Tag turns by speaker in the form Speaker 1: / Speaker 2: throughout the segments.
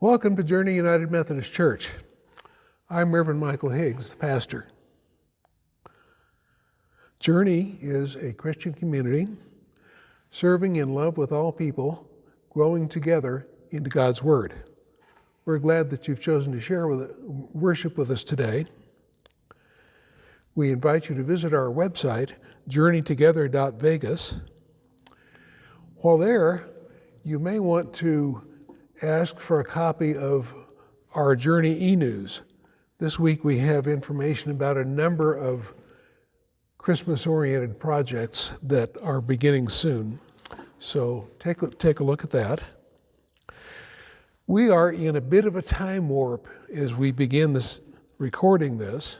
Speaker 1: Welcome to Journey United Methodist Church. I'm Reverend Michael Higgs, the pastor. Journey is a Christian community serving in love with all people, growing together into God's Word. We're glad that you've chosen to worship with us today. We invite you to visit our website, journeytogether.vegas. While there, you may want to ask for a copy of our Journey e-news. This week we have information about a number of Christmas-oriented projects that are beginning soon. So take a look at that. We are in a bit of a time warp as we begin recording this.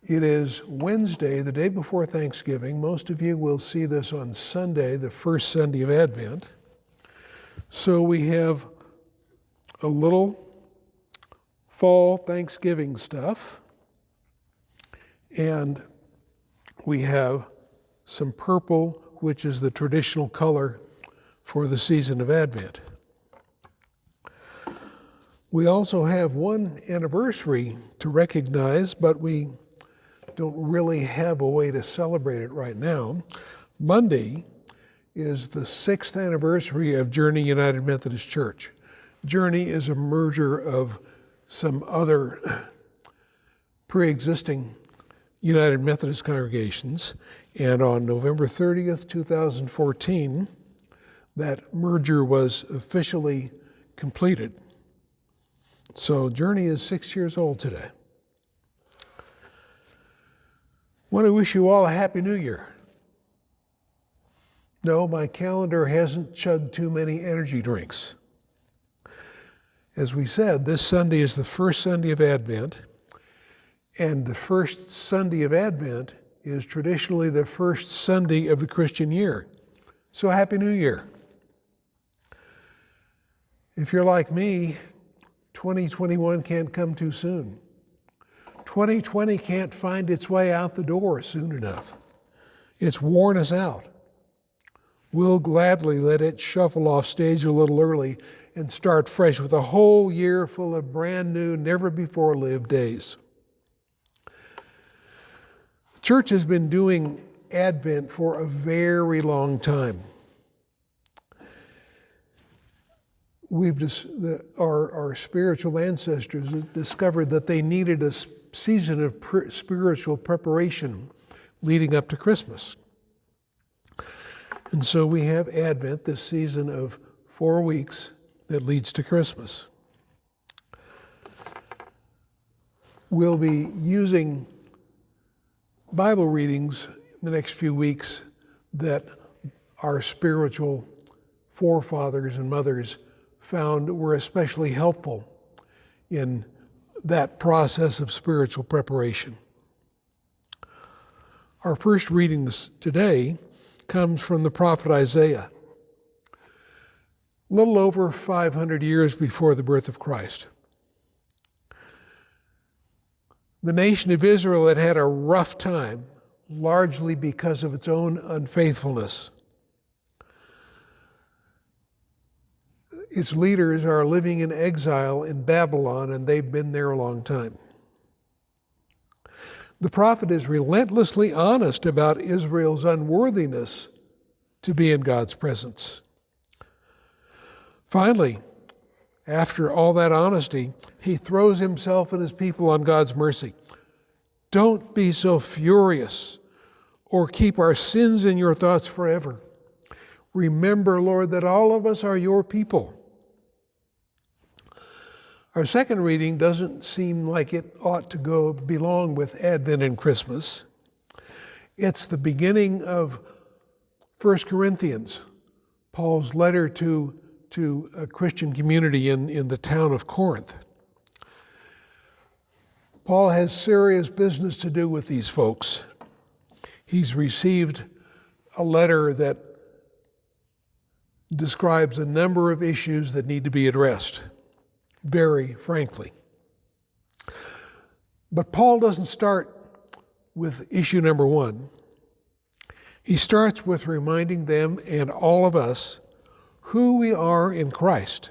Speaker 1: It is Wednesday, the day before Thanksgiving. Most of you will see this on Sunday, the first Sunday of Advent. So we have a little fall Thanksgiving stuff, and we have some purple, which is the traditional color for the season of Advent. We also have one anniversary to recognize, but we don't really have a way to celebrate it right now. Monday is the 6th anniversary of Journey United Methodist Church. Journey is a merger of some other pre-existing United Methodist congregations, and on November 30th, 2014, that merger was officially completed. So Journey is 6 years old today. I want to wish you all a Happy New Year. No, my calendar hasn't chugged too many energy drinks. As we said, this Sunday is the first Sunday of Advent, and the first Sunday of Advent is traditionally the first Sunday of the Christian year. So Happy New Year. If you're like me, 2021 can't come too soon. 2020 can't find its way out the door soon enough. It's worn us out. We'll gladly let it shuffle off stage a little early and start fresh with a whole year full of brand new, never-before-lived days. The church has been doing Advent for a very long time. Our spiritual ancestors discovered that they needed a season of spiritual preparation leading up to Christmas. And so we have Advent, this season of 4 weeks that leads to Christmas. We'll be using Bible readings in the next few weeks that our spiritual forefathers and mothers found were especially helpful in that process of spiritual preparation. Our first reading today comes from the prophet Isaiah, a little over 500 years before the birth of Christ. The nation of Israel had had a rough time, largely because of its own unfaithfulness. Its leaders are living in exile in Babylon, and they've been there a long time. The prophet is relentlessly honest about Israel's unworthiness to be in God's presence. Finally, after all that honesty, he throws himself and his people on God's mercy. Don't be so furious or keep our sins in your thoughts forever. Remember, Lord, that all of us are your people. Our second reading doesn't seem like it ought to belong with Advent and Christmas. It's the beginning of 1 Corinthians, Paul's letter to a Christian community in the town of Corinth. Paul has serious business to do with these folks. He's received a letter that describes a number of issues that need to be addressed, very frankly. But Paul doesn't start with issue number one. He starts with reminding them and all of us who we are in Christ.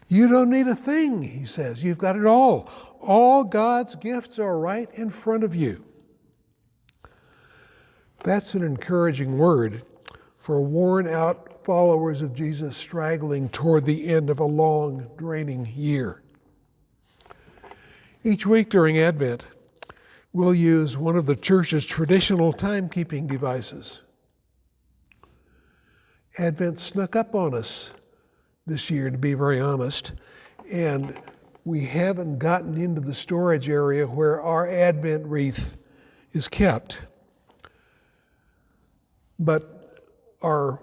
Speaker 1: You don't need a thing, he says. You've got it all. All God's gifts are right in front of you. That's an encouraging word for worn-out followers of Jesus straggling toward the end of a long, draining year. Each week during Advent, we'll use one of the church's traditional timekeeping devices. Advent snuck up on us this year, to be very honest, and we haven't gotten into the storage area where our Advent wreath is kept. But our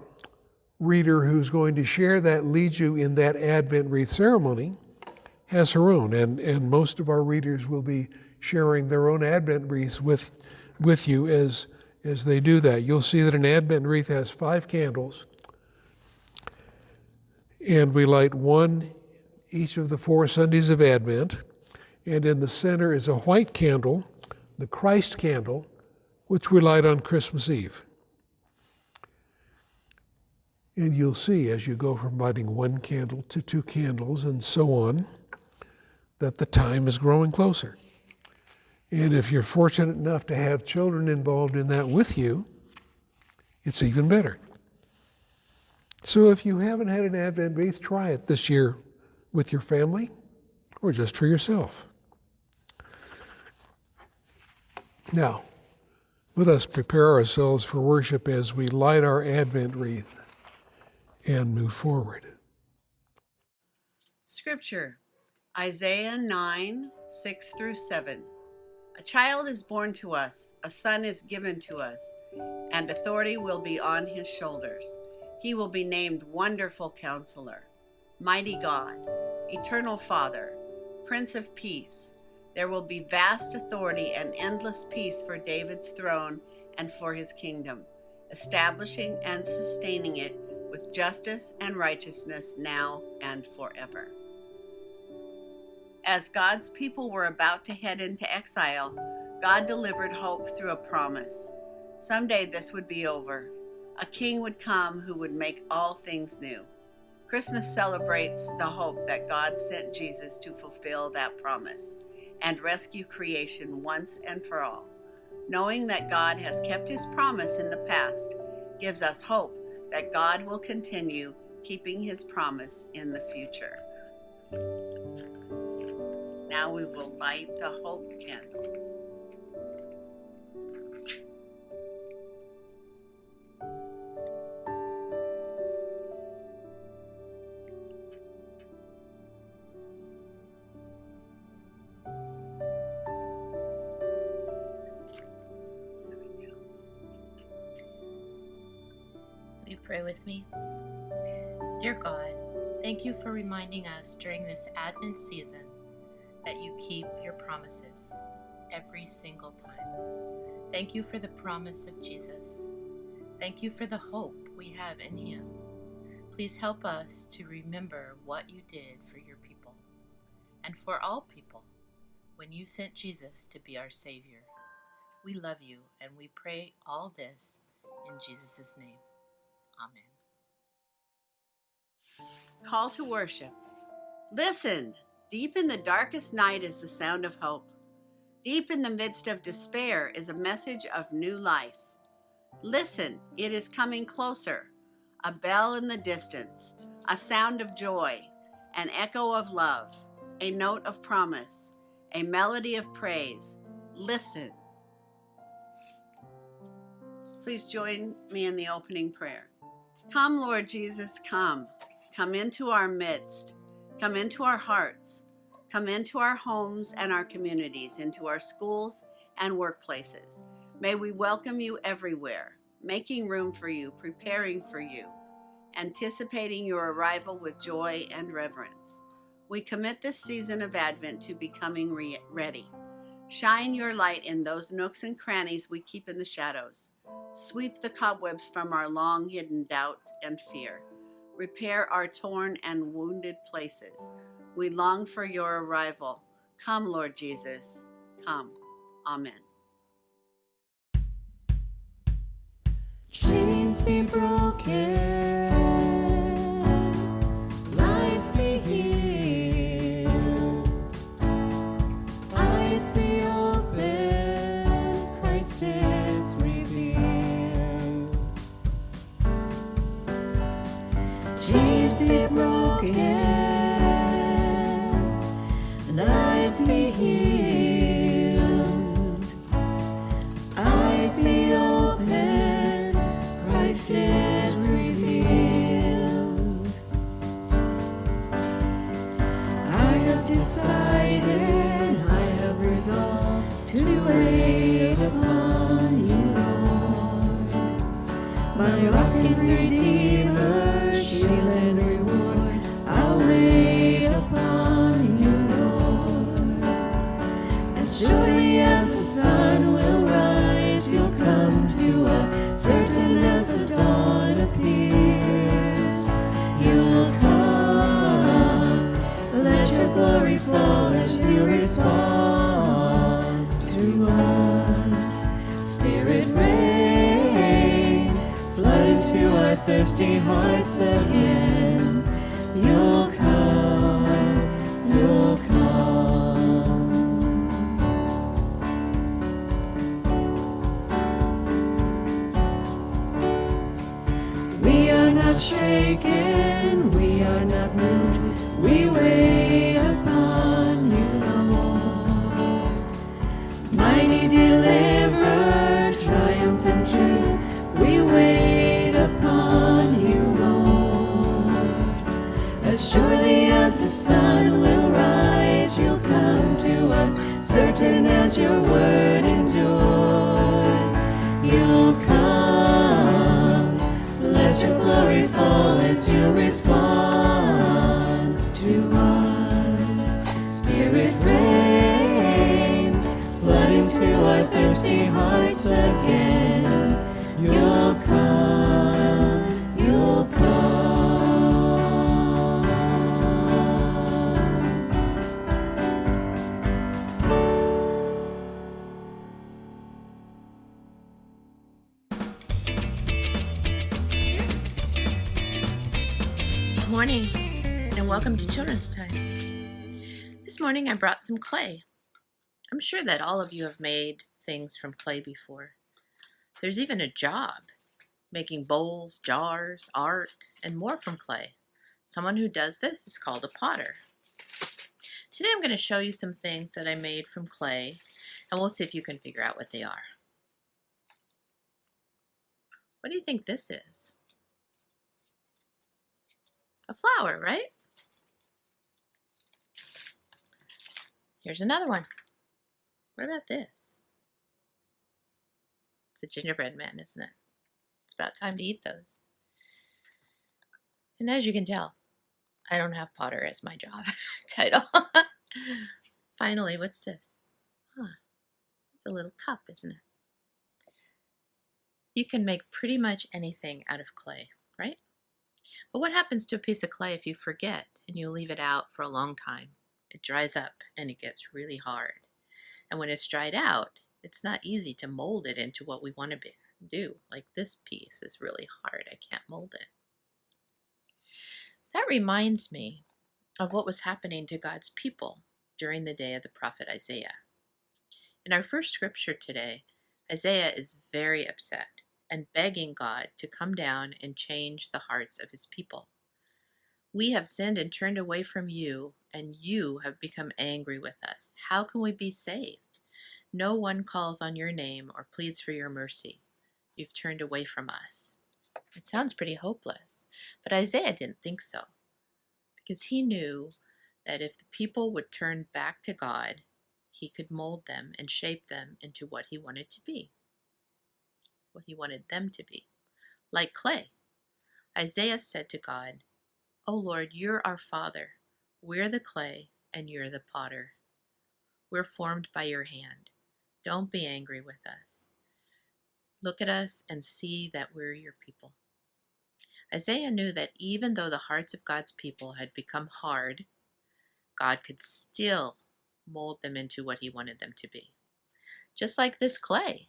Speaker 1: reader who's going to share that, lead you in that Advent wreath ceremony, has her own, and most of our readers will be sharing their own Advent wreaths with you as they do that. You'll see that an Advent wreath has 5 candles, and we light one each of the 4 Sundays of Advent, and in the center is a white candle, the Christ candle, which we light on Christmas Eve. And you'll see as you go from lighting 1 candle to 2 candles and so on, that the time is growing closer. And if you're fortunate enough to have children involved in that with you, it's even better. So if you haven't had an Advent wreath, try it this year with your family or just for yourself. Now, let us prepare ourselves for worship as we light our Advent wreath and move forward.
Speaker 2: Scripture, Isaiah 9, 6-7. A child is born to us, a son is given to us, and authority will be on his shoulders. He will be named Wonderful Counselor, Mighty God, Eternal Father, Prince of Peace. There will be vast authority and endless peace for David's throne and for his kingdom, establishing and sustaining it with justice and righteousness now and forever. As God's people were about to head into exile, God delivered hope through a promise. Someday this would be over. A king would come who would make all things new. Christmas celebrates the hope that God sent Jesus to fulfill that promise and rescue creation once and for all. Knowing that God has kept his promise in the past gives us hope that God will continue keeping his promise in the future. Now we will light the hope candle.
Speaker 3: Will you pray with me? Dear God, thank you for reminding us during this Advent season that you keep your promises every single time. Thank you for the promise of Jesus. Thank you for the hope we have in him. Please help us to remember what you did for your people and for all people when you sent Jesus to be our Savior. We love you and we pray all this in Jesus' name. Amen.
Speaker 2: Call to worship. Listen! Deep in the darkest night is the sound of hope. Deep in the midst of despair is a message of new life. Listen, it is coming closer. A bell in the distance, a sound of joy, an echo of love, a note of promise, a melody of praise. Listen. Please join me in the opening prayer. Come, Lord Jesus, come. Come into our midst. Come into our hearts. Come into our homes and our communities, into our schools and workplaces. May we welcome you everywhere, making room for you, preparing for you, anticipating your arrival with joy and reverence. We commit this season of Advent to becoming ready. Shine your light in those nooks and crannies we keep in the shadows. Sweep the cobwebs from our long-hidden doubt and fear. Repair our torn and wounded places. We long for your arrival. Come, Lord Jesus. Come. Amen.
Speaker 4: Chains be broken, lives be healed. decided, I have resolved to wait upon you, Lord. My rock and redeemer, shield and reward, I'll wait upon you, Lord. As surely as the sun will rise, you'll come to us, certain as the dawn appears. You'll come, let your glory fall as you respond to us. Spirit rain, flood into our thirsty hearts again. You'll come, you'll come. We are not shaken, we are not moved, we wait upon you, Lord. Mighty deliverer, triumphant truth, we wait upon you, Lord. As surely as the sun will rise, you'll come to us, certain as your word endures. You'll come, let your glory fall as you respond to us. Spirit rain, flood into our thirsty hearts again. You'll come, you'll come.
Speaker 3: Good morning, and welcome to Children's Time. This morning I brought some clay. I'm sure that all of you have made things from clay before. There's even a job making bowls, jars, art, and more from clay. Someone who does this is called a potter. Today I'm going to show you some things that I made from clay, and we'll see if you can figure out what they are. What do you think this is? A flower, right? Here's another one. What about this? It's a gingerbread man, isn't it? It's about time to eat those. And as you can tell, I don't have potter as my job title. Finally, what's this? It's a little cup, isn't it? You can make pretty much anything out of clay, right? But what happens to a piece of clay if you forget and you leave it out for a long time? It dries up and it gets really hard. And when it's dried out, it's not easy to mold it into what we want to do. Like this piece is really hard. I can't mold it. That reminds me of what was happening to God's people during the day of the prophet Isaiah. In our first scripture today, Isaiah is very upset and begging God to come down and change the hearts of his people. We have sinned and turned away from you, and you have become angry with us. How can we be saved? No one calls on your name or pleads for your mercy. You've turned away from us. It sounds pretty hopeless, but Isaiah didn't think so, because he knew that if the people would turn back to God, he could mold them and shape them into what he wanted to be, what he wanted them to be, like clay. Isaiah said to God, "Oh Lord, you're our Father. We're the clay and you're the potter. We're formed by your hand. Don't be angry with us. Look at us and see that we're your people." Isaiah knew that even though the hearts of God's people had become hard, God could still mold them into what he wanted them to be. Just like this clay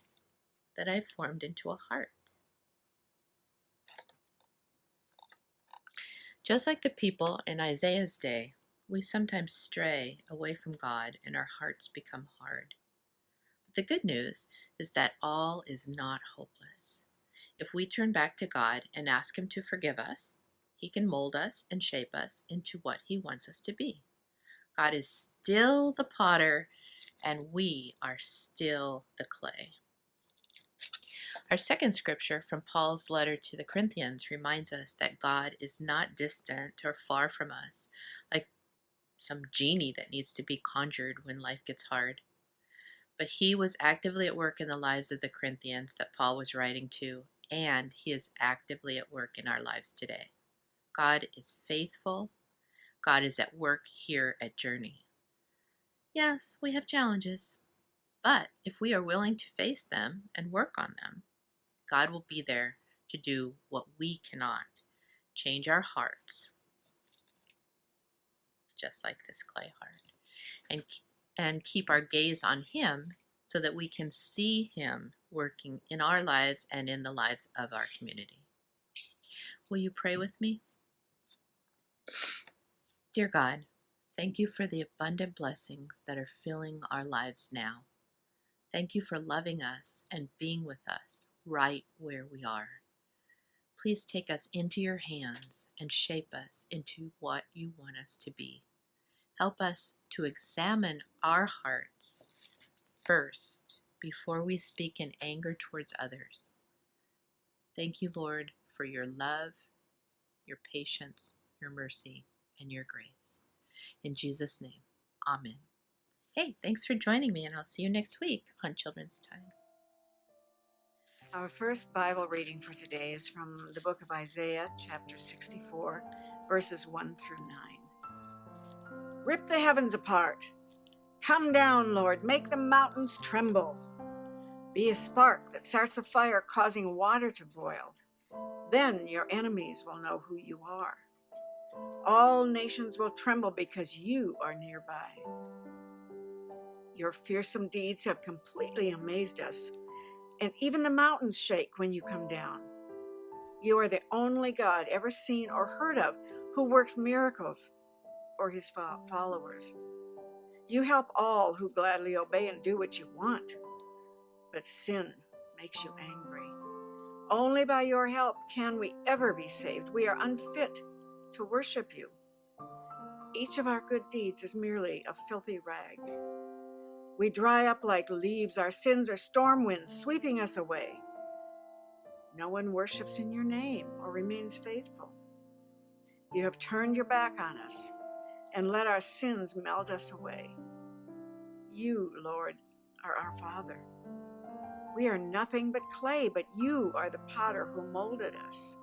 Speaker 3: that I've formed into a heart. Just like the people in Isaiah's day, we sometimes stray away from God and our hearts become hard. But the good news is that all is not hopeless. If we turn back to God and ask him to forgive us, he can mold us and shape us into what he wants us to be. God is still the potter, and we are still the clay. Our second scripture from Paul's letter to the Corinthians reminds us that God is not distant or far from us, like some genie that needs to be conjured when life gets hard. But he was actively at work in the lives of the Corinthians that Paul was writing to, and he is actively at work in our lives today. God is faithful. God is at work here at Journey. Yes, we have challenges, but if we are willing to face them and work on them, God will be there to do what we cannot, change our hearts, just like this clay heart, and keep our gaze on him so that we can see him working in our lives and in the lives of our community. Will you pray with me? Dear God, thank you for the abundant blessings that are filling our lives now. Thank you for loving us and being with us right where we are. Please take us into your hands and shape us into what you want us to be. Help us to examine our hearts first before we speak in anger towards others. Thank you, Lord, for your love, your patience, your mercy, and your grace. In Jesus' name, amen. Hey, thanks for joining me, and I'll see you next week on Children's Time.
Speaker 5: Our first Bible reading for today is from the book of Isaiah, chapter 64, verses 1 through 9. Rip the heavens apart. Come down, Lord, make the mountains tremble. Be a spark that starts a fire, causing water to boil. Then your enemies will know who you are. All nations will tremble because you are nearby. Your fearsome deeds have completely amazed us, and even the mountains shake when you come down. You are the only God ever seen or heard of who works miracles for his followers. You help all who gladly obey and do what you want, but sin makes you angry. Only by your help can we ever be saved. We are unfit to worship you. Each of our good deeds is merely a filthy rag. We dry up like leaves. Our sins are storm winds sweeping us away. No one worships in your name or remains faithful. You have turned your back on us and let our sins melt us away. You, Lord, are our Father. We are nothing but clay, but you are the potter who molded us.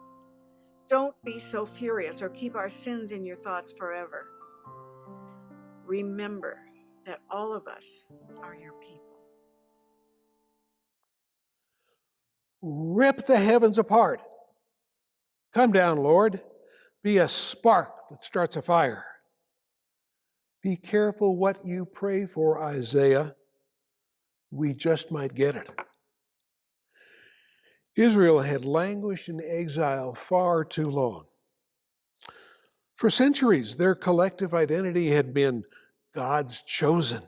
Speaker 5: Don't be so furious or keep our sins in your thoughts forever. Remember that all of us are your people.
Speaker 1: Rip the heavens apart. Come down, Lord. Be a spark that starts a fire. Be careful what you pray for, Isaiah. We just might get it. Israel had languished in exile far too long. For centuries, their collective identity had been God's chosen.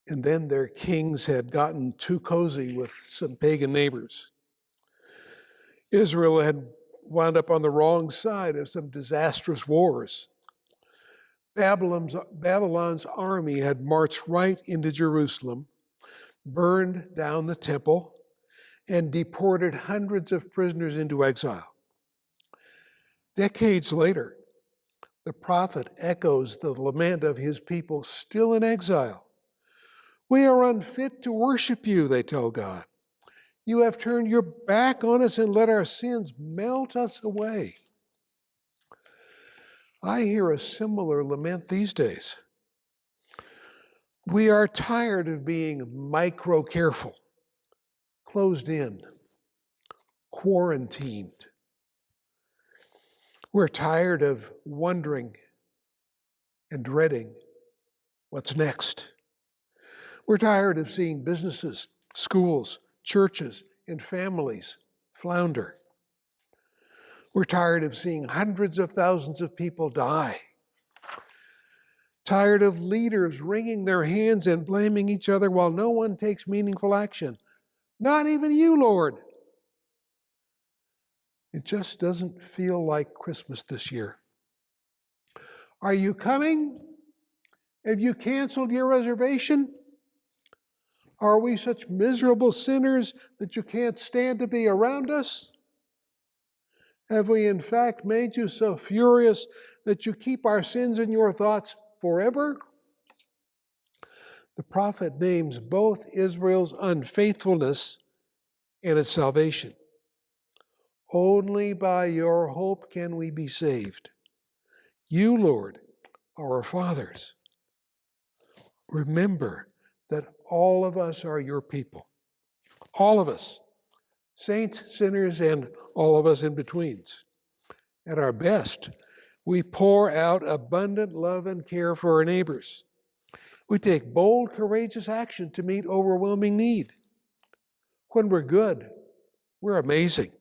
Speaker 1: And then their kings had gotten too cozy with some pagan neighbors. Israel had wound up on the wrong side of some disastrous wars. Babylon's army had marched right into Jerusalem, burned down the temple, and deported hundreds of prisoners into exile. Decades later, the prophet echoes the lament of his people still in exile. We are unfit to worship you, they tell God. You have turned your back on us and let our sins melt us away. I hear a similar lament these days. We are tired of being micro-careful, closed in, quarantined. We're tired of wondering and dreading what's next. We're tired of seeing businesses, schools, churches, and families flounder. We're tired of seeing hundreds of thousands of people die. Tired of leaders wringing their hands and blaming each other while no one takes meaningful action. Not even you, Lord. It just doesn't feel like Christmas this year. Are you coming? Have you canceled your reservation? Are we such miserable sinners that you can't stand to be around us? Have we in fact made you so furious that you keep our sins in your thoughts forever? The prophet names both Israel's unfaithfulness and its salvation. Only by your hope can we be saved. You, Lord, are our fathers. Remember that all of us are your people. All of us, saints, sinners, and all of us in betweens. At our best, we pour out abundant love and care for our neighbors. We take bold, courageous action to meet overwhelming need. When we're good, we're amazing.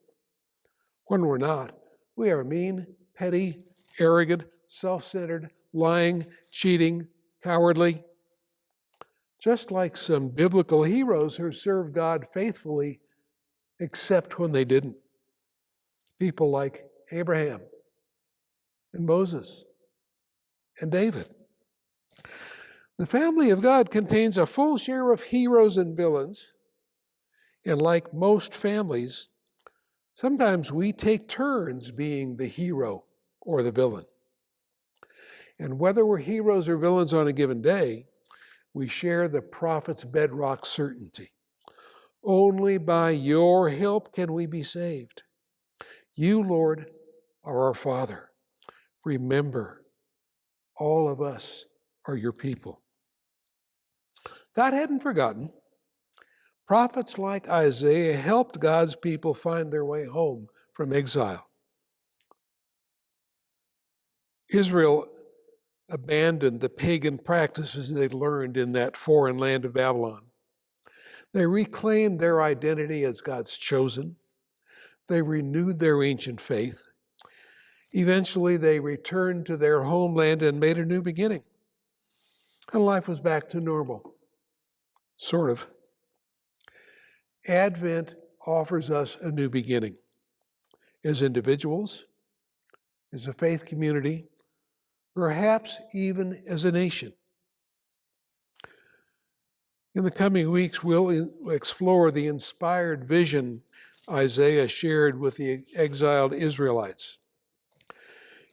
Speaker 1: When we're not, we are mean, petty, arrogant, self-centered, lying, cheating, cowardly. Just like some biblical heroes who served God faithfully, except when they didn't. People like Abraham and Moses and David. The family of God contains a full share of heroes and villains, and like most families, sometimes we take turns being the hero or the villain. And whether we're heroes or villains on a given day, we share the prophet's bedrock certainty. Only by your help can we be saved. You, Lord, are our Father. Remember, all of us are your people. God hadn't forgotten. Prophets like Isaiah helped God's people find their way home from exile. Israel abandoned the pagan practices they'd learned in that foreign land of Babylon. They reclaimed their identity as God's chosen. They renewed their ancient faith. Eventually, they returned to their homeland and made a new beginning. And life was back to normal. Sort of. Advent offers us a new beginning. As individuals, as a faith community, perhaps even as a nation. In the coming weeks, we'll explore the inspired vision Isaiah shared with the exiled Israelites.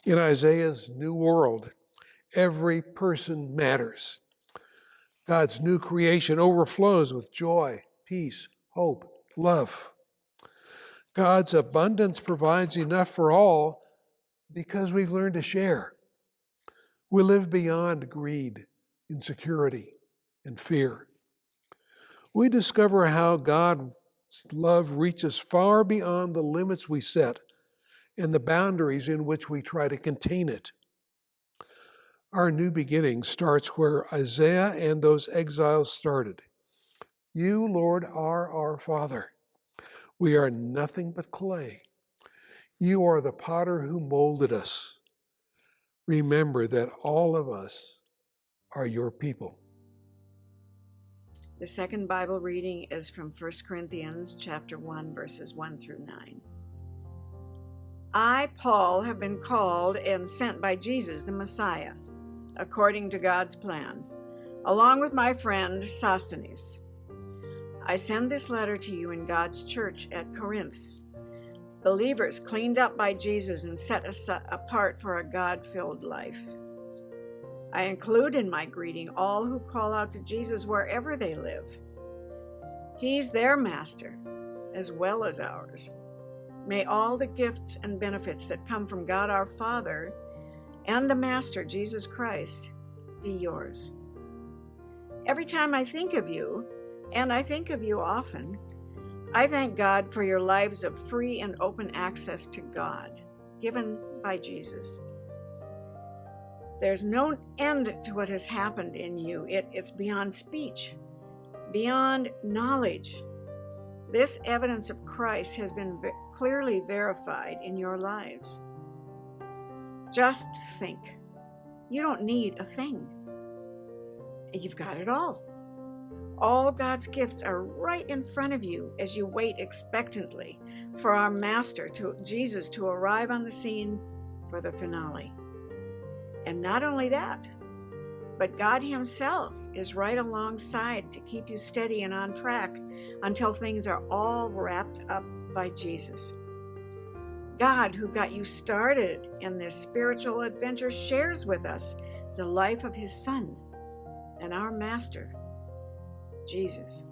Speaker 1: In Isaiah's new world, every person matters. God's new creation overflows with joy, peace, hope, love. God's abundance provides enough for all because we've learned to share. We live beyond greed, insecurity, and fear. We discover how God's love reaches far beyond the limits we set and the boundaries in which we try to contain it. Our new beginning starts where Isaiah and those exiles started. You, Lord, are our Father. We are nothing but clay. You are the potter who molded us. Remember that all of us are your people.
Speaker 5: The second Bible reading is from 1 Corinthians chapter 1, verses 1 through 9. I, Paul, have been called and sent by Jesus the Messiah, according to God's plan, along with my friend Sosthenes. I send this letter to you in God's church at Corinth, believers cleaned up by Jesus and set apart for a God-filled life. I include in my greeting all who call out to Jesus wherever they live. He's their master as well as ours. May all the gifts and benefits that come from God our Father and the Master, Jesus Christ, be yours. Every time I think of you, and I think of you often, I thank God for your lives of free and open access to God, given by Jesus. There's no end to what has happened in you. It's beyond speech, beyond knowledge. This evidence of Christ has been clearly verified in your lives. Just think. You don't need a thing. You've got it all. All God's gifts are right in front of you as you wait expectantly for our Master, Jesus, to arrive on the scene for the finale. And not only that, but God Himself is right alongside to keep you steady and on track until things are all wrapped up by Jesus. God, who got you started in this spiritual adventure, shares with us the life of his Son and our Master, Jesus.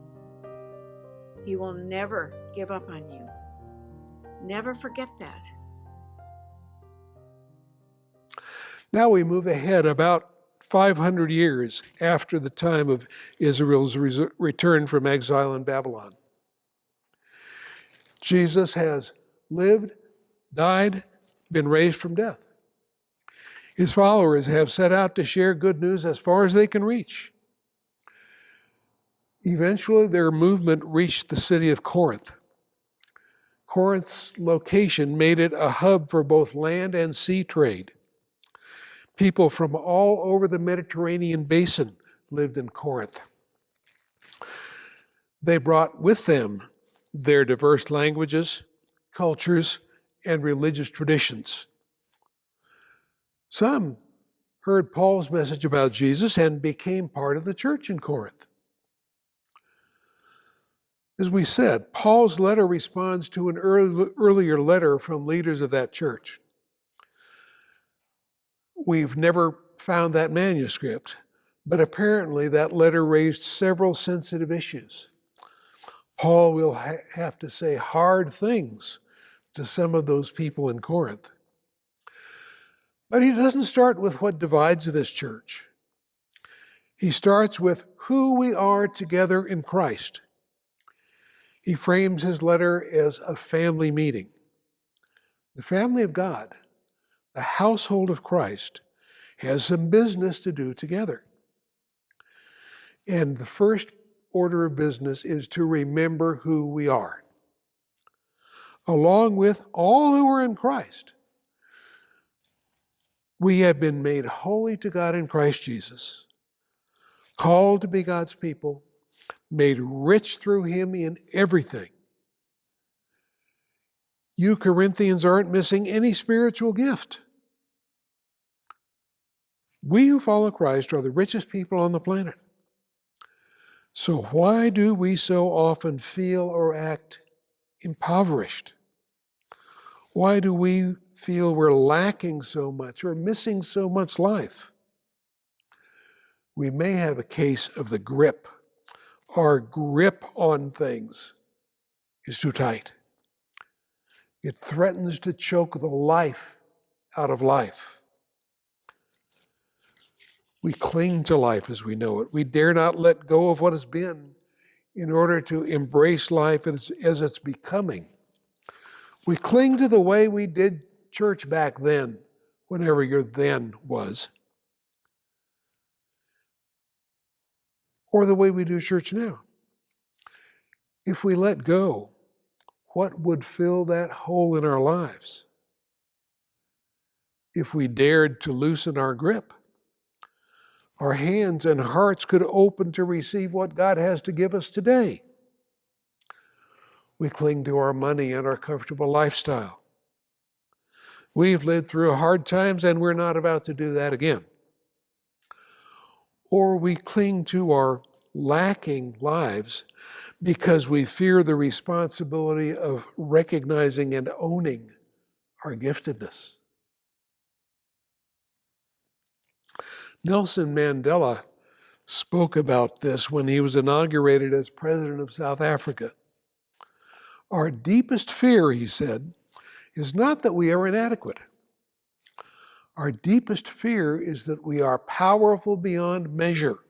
Speaker 5: He will never give up on you. Never forget that.
Speaker 1: Now we move ahead about 500 years after the time of Israel's return from exile in Babylon. Jesus has lived, died, been raised from death. His followers have set out to share good news as far as they can reach. Eventually, their movement reached the city of Corinth. Corinth's location made it a hub for both land and sea trade. People from all over the Mediterranean basin lived in Corinth. They brought with them their diverse languages, cultures, and religious traditions. Some heard Paul's message about Jesus and became part of the church in Corinth. As we said, Paul's letter responds to an earlier letter from leaders of that church. We've never found that manuscript, but apparently that letter raised several sensitive issues. Paul will have to say hard things to some of those people in Corinth. But he doesn't start with what divides this church. He starts with who we are together in Christ. He frames his letter as a family meeting. The family of God, the household of Christ, has some business to do together. And the first order of business is to remember who we are. Along with all who are in Christ, we have been made holy to God in Christ Jesus, called to be God's people, made rich through him in everything. You Corinthians aren't missing any spiritual gift. We who follow Christ are the richest people on the planet. So why do we so often feel or act impoverished? Why do we feel we're lacking so much or missing so much life? We may have a case of the grip. Our grip on things is too tight. It threatens to choke the life out of life. We cling to life as we know it. We dare not let go of what has been in order to embrace life as it's becoming. We cling to the way we did church back then, whenever your then was, or the way we do church now. If we let go, what would fill that hole in our lives? If we dared to loosen our grip, our hands and hearts could open to receive what God has to give us today. We cling to our money and our comfortable lifestyle. We've lived through hard times and we're not about to do that again. Or we cling to our lacking lives because we fear the responsibility of recognizing and owning our giftedness. Nelson Mandela spoke about this when he was inaugurated as president of South Africa. Our deepest fear, he said, is not that we are inadequate. Our deepest fear is that we are powerful beyond measure.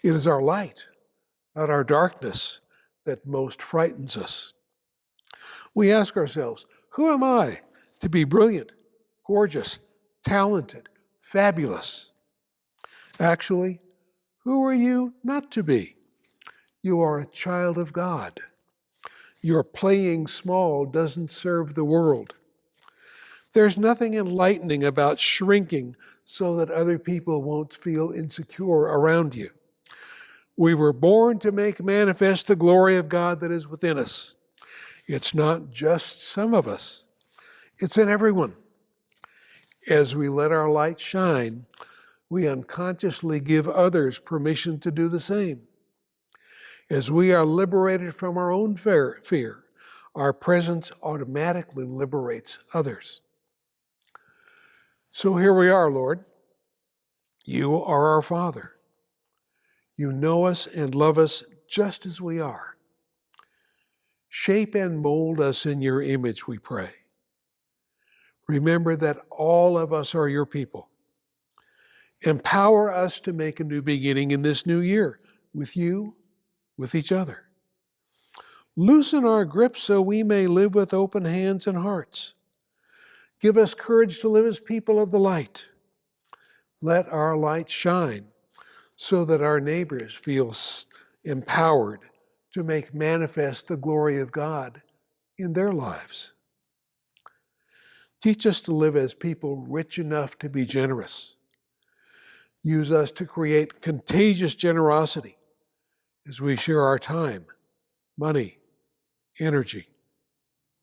Speaker 1: It is our light, not our darkness, that most frightens us. We ask ourselves, who am I to be brilliant, gorgeous, talented, fabulous? Actually, who are you not to be? You are a child of God. Your playing small doesn't serve the world. There's nothing enlightening about shrinking so that other people won't feel insecure around you. We were born to make manifest the glory of God that is within us. It's not just some of us. It's in everyone. As we let our light shine, we unconsciously give others permission to do the same. As we are liberated from our own fear, our presence automatically liberates others. So here we are, Lord. You are our Father. You know us and love us just as we are. Shape and mold us in your image, we pray. Remember that all of us are your people. Empower us to make a new beginning in this new year with you, with each other. Loosen our grip so we may live with open hands and hearts. Give us courage to live as people of the light. Let our light shine so that our neighbors feel empowered to make manifest the glory of God in their lives. Teach us to live as people rich enough to be generous. Use us to create contagious generosity as we share our time, money, energy,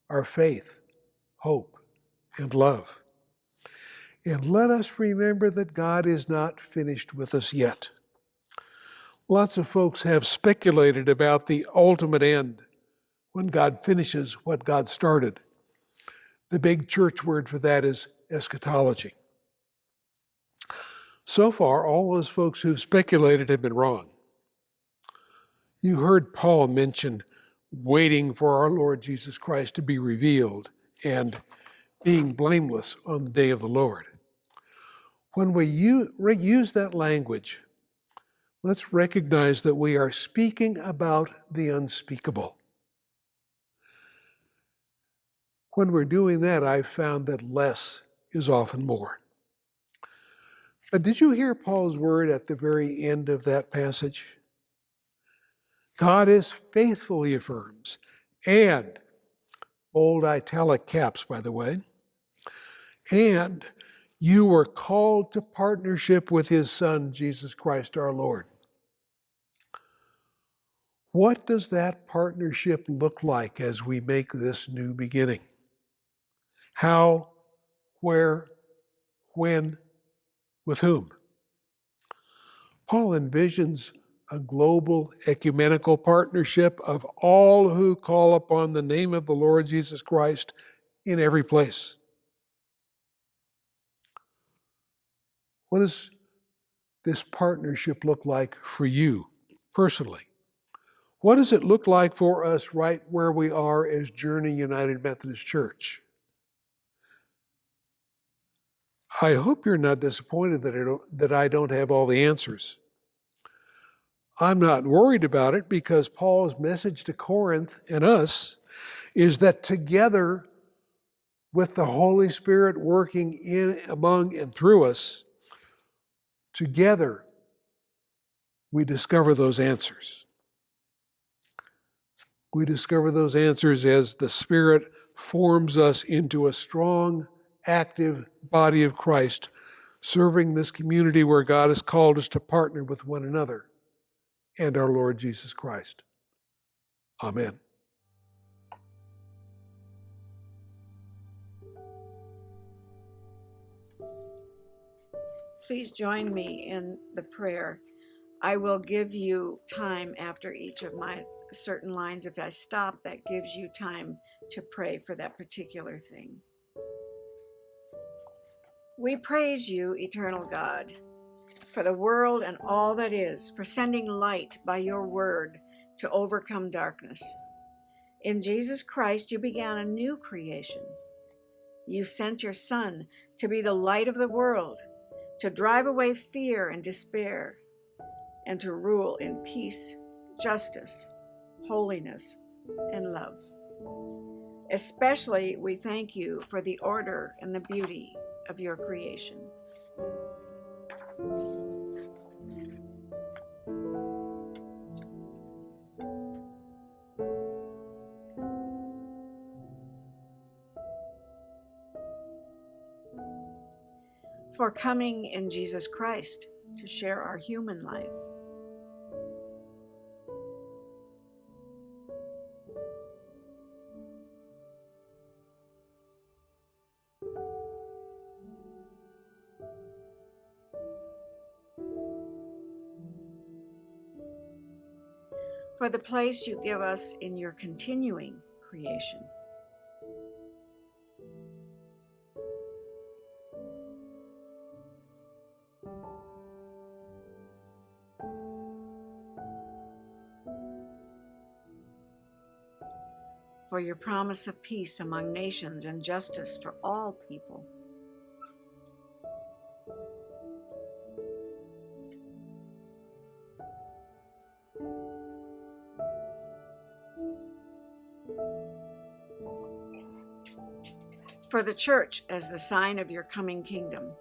Speaker 1: our faith, hope, and love. And let us remember that God is not finished with us yet. Lots of folks have speculated about the ultimate end, when God finishes what God started. The big church word for that is eschatology. So far, all those folks who've speculated have been wrong. You heard Paul mention waiting for our Lord Jesus Christ to be revealed and being blameless on the day of the Lord. When we use that language, let's recognize that we are speaking about the unspeakable. When we're doing that, I've found that less is often more. But did you hear Paul's word at the very end of that passage? God is faithful, he affirms, and, bold italic caps, by the way, and you were called to partnership with his Son, Jesus Christ our Lord. What does that partnership look like as we make this new beginning? How, where, when, with whom? Paul envisions a global ecumenical partnership of all who call upon the name of the Lord Jesus Christ in every place. What does this partnership look like for you personally? What does it look like for us right where we are as Journey United Methodist Church? I hope you're not disappointed that I don't have all the answers. I'm not worried about it because Paul's message to Corinth and us is that together with the Holy Spirit working in, among, and through us, together we discover those answers. We discover those answers as the Spirit forms us into a strong, active body of Christ, serving this community where God has called us to partner with one another and our Lord Jesus Christ. Amen.
Speaker 5: Please join me in the prayer. I will give you time after each of my certain lines. If I stop, that gives you time to pray for that particular thing. We praise you, eternal God, for the world and all that is, for sending light by your word to overcome darkness. In Jesus Christ, you began a new creation. You sent your Son to be the light of the world, to drive away fear and despair, and to rule in peace, justice, holiness, and love. Especially, we thank you for the order and the beauty of your creation. For coming in Jesus Christ to share our human life. For the place you give us in your continuing creation. For your promise of peace among nations and justice for all people. For the church as the sign of your coming kingdom.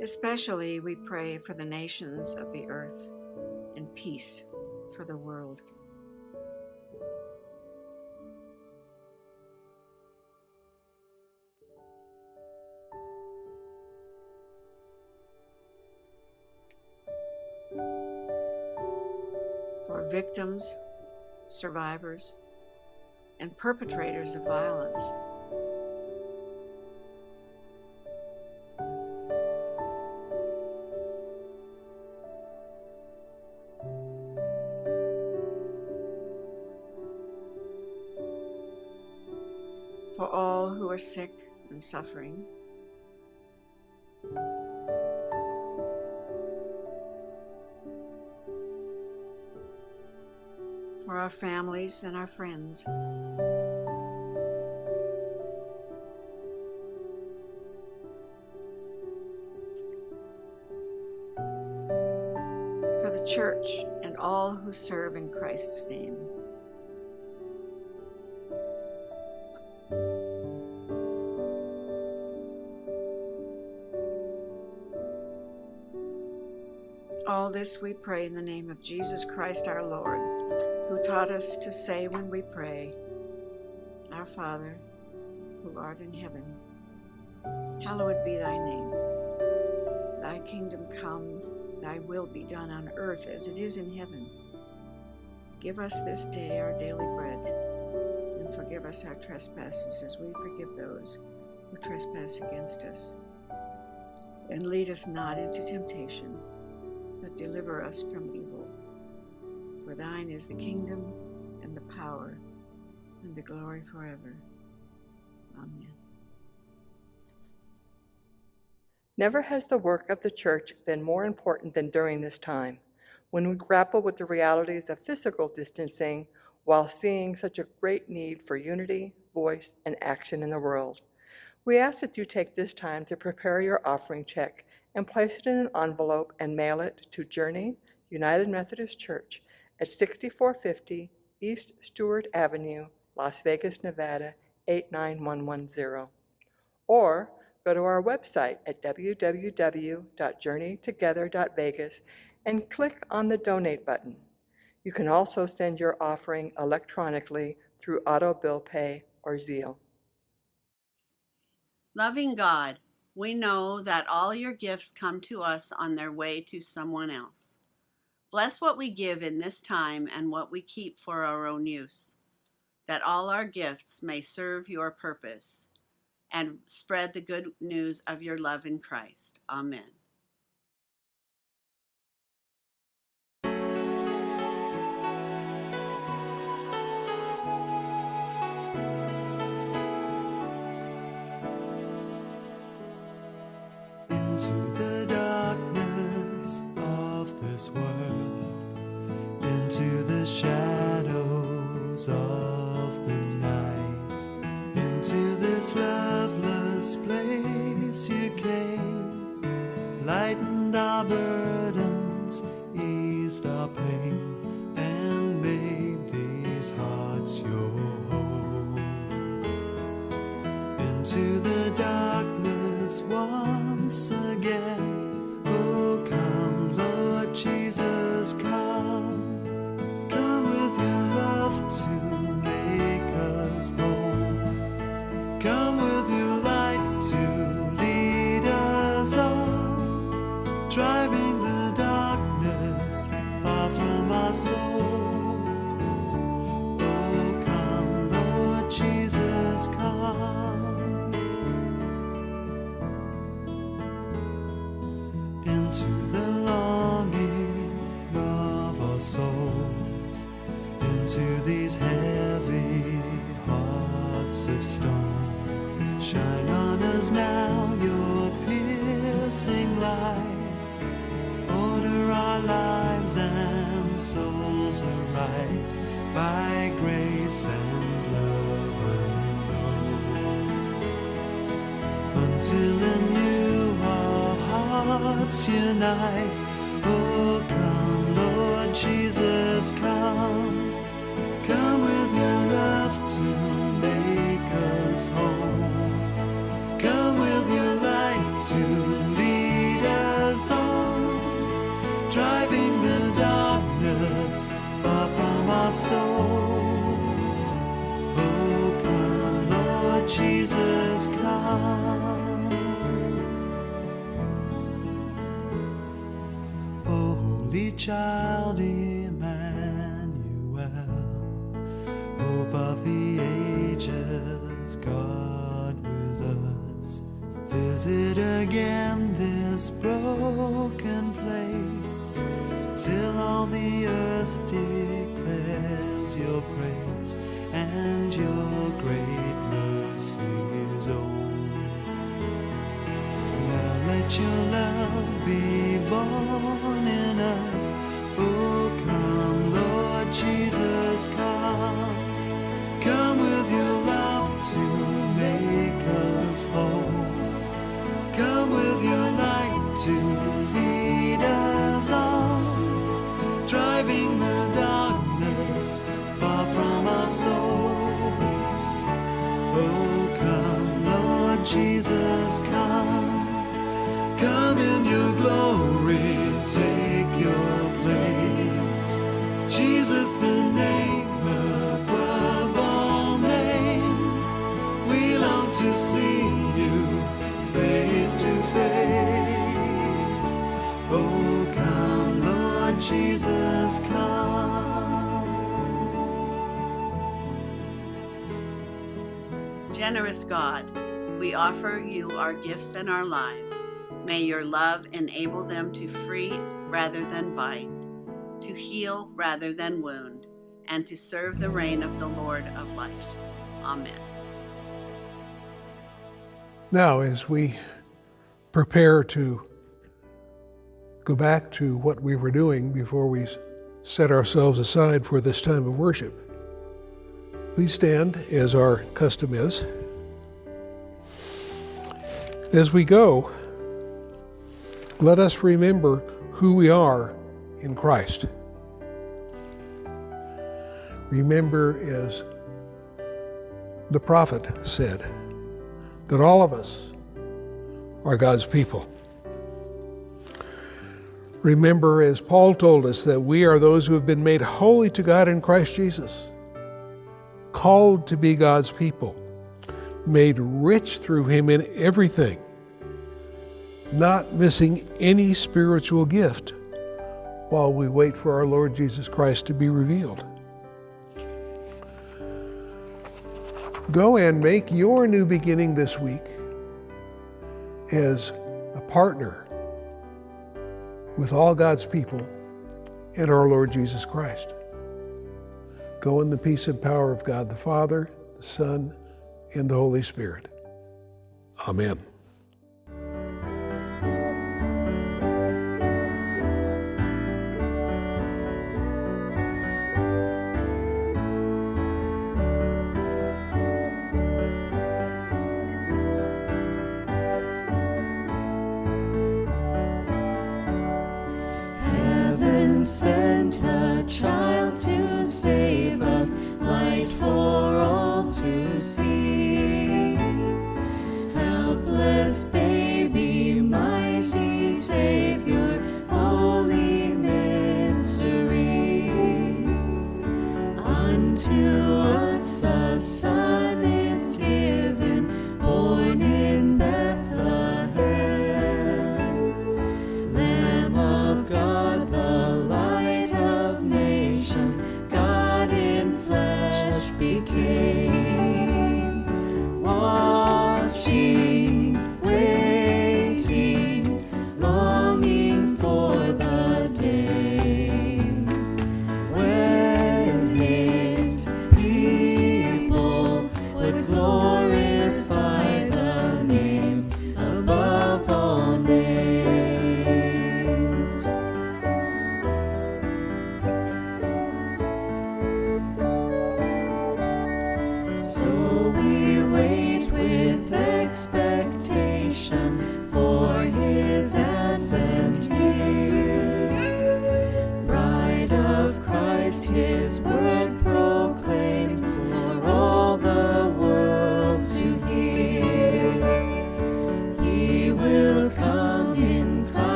Speaker 5: Especially we pray for the nations of the earth and peace for the world. For victims, survivors, and perpetrators of violence. For all who are sick and suffering. For our families and our friends. For the church and all who serve in Christ's name. All this we pray in the name of Jesus Christ our Lord, who taught us to say when we pray, Our Father, who art in heaven, hallowed be thy name. Thy kingdom come, thy will be done on earth as it is in heaven. Give us this day our daily bread, and forgive us our trespasses as we forgive those who trespass against us. And lead us not into temptation, but deliver us from evil. For thine is the kingdom, and the power, and the glory forever. Amen.
Speaker 6: Never has the work of the church been more important than during this time, when we grapple with the realities of physical distancing while seeing such a great need for unity, voice, and action in the world. We ask that you take this time to prepare your offering check and place it in an envelope and mail it to Journey United Methodist Church at 6450 East Stewart Avenue, Las Vegas, Nevada, 89110. Or go to our website at www.journeytogether.vegas and click on the Donate button. You can also send your offering electronically through Auto Bill Pay or Zelle.
Speaker 2: Loving God, we know that all your gifts come to us on their way to someone else. Bless what we give in this time and what we keep for our own use, that all our gifts may serve your purpose and spread the good news of your love in Christ. Amen.
Speaker 7: Into the darkness of this world, into the shadows of the night, into this loveless place you came, lightened our burdens, eased our pain, and made these hearts your home. Into the darkness once again, oh come Lord Jesus, come with your love to make us whole, come with your light to lead us on, driving the darkness far from our souls. Oh to the longing of our souls, into these heavy hearts of stone. Shine on us now your piercing light, order our lives and souls aright, by grace and love alone. Until anew our hearts unite, oh come Lord Jesus, come. Come with your love to make us whole. Come with your light to lead us on, driving the darkness far from our souls. Oh, come, Lord Jesus, come. Oh, holy child Emmanuel, hope of the ages, God with us. Visit again this broken place, till all the earth declares your praise and your great mercies own. Now let your love be born in us. Oh, come, Lord Jesus, come. Come with your love to make us whole. Come with your light to lead us on, driving the darkness far from our souls. Oh, come, Lord Jesus, come. Come in your glory, take your place. Jesus, the name above all names. We long to see you face to face. Oh, come, Lord Jesus, come.
Speaker 2: Generous God, we offer you our gifts and our lives. May your love enable them to free rather than bind, to heal rather than wound, and to serve the reign of the Lord of life. Amen.
Speaker 1: Now, as we prepare to go back to what we were doing before we set ourselves aside for this time of worship, please stand as our custom is. As we go, let us remember who we are in Christ. Remember, as the prophet said, that all of us are God's people. Remember, as Paul told us, that we are those who have been made holy to God in Christ Jesus, called to be God's people, made rich through Him in everything, not missing any spiritual gift while we wait for our Lord Jesus Christ to be revealed. Go and make your new beginning this week as a partner with all God's people and our Lord Jesus Christ. Go in the peace and power of God the Father, the Son, and the Holy Spirit. Amen.
Speaker 4: Sent a child to save us, light for all to see.